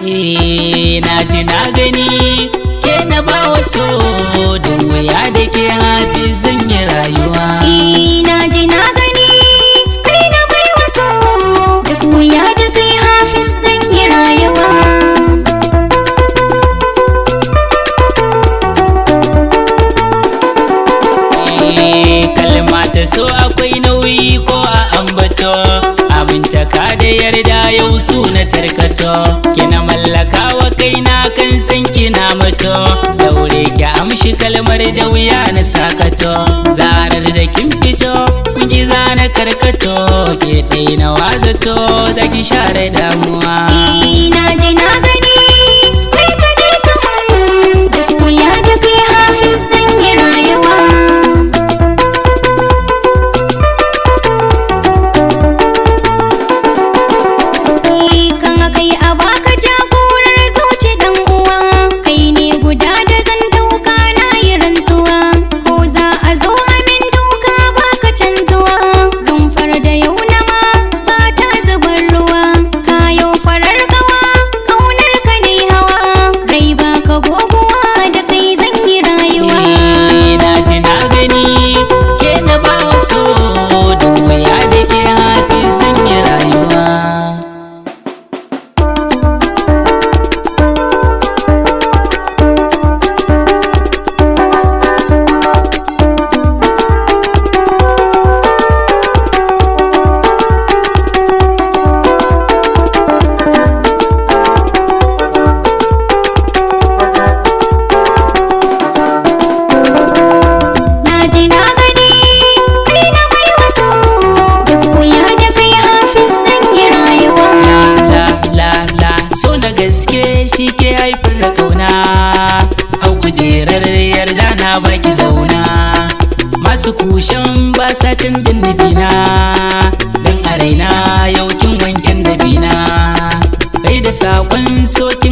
na ji na gani ke na ba waso da wuya da ke Hafiz zan yi rayuwa. na ji na gani kai na bai waso da wuya da kai Hafiz zan yi rayuwa. Kalma ta so akwai nauyi ko a ambato, amintaka da yarda yau su na tarkato, kina mallaka wa kaina kan san kina mato, daure ki amshi kalmar da wuya na sakato, zarar da kin fito kunji zana karkato, ke dai na wazato da ki share damuwa. na ji na gani kai kadai kaman da wuya da kai Hafiz zan yi rayuwa. kan kai a baka jagorar zuci dan uwa, kai ne guda da zan dauka na yi rantsuwa, ko za a zo amin duka baka canzuwa, rumfar da yau na ma ba ta zubar ruwa, kayo farar gawa kaunar ka ne hawa, rai baka goguwa da kai zan yi rayuwa. na ji na gani ke na ba waso da wuya da ke Hafiz zan yi rayuwa. na ji na gani kai na bai waso da wuya da kai Hafiz zan yi rayuwa. la so na gaske shi ke haifar da kauna, hau kujerar yarda na baki zauna, masu kushen ba sa canjin nufina, dan a raina yau kin wankin nufina, kai da sakon soke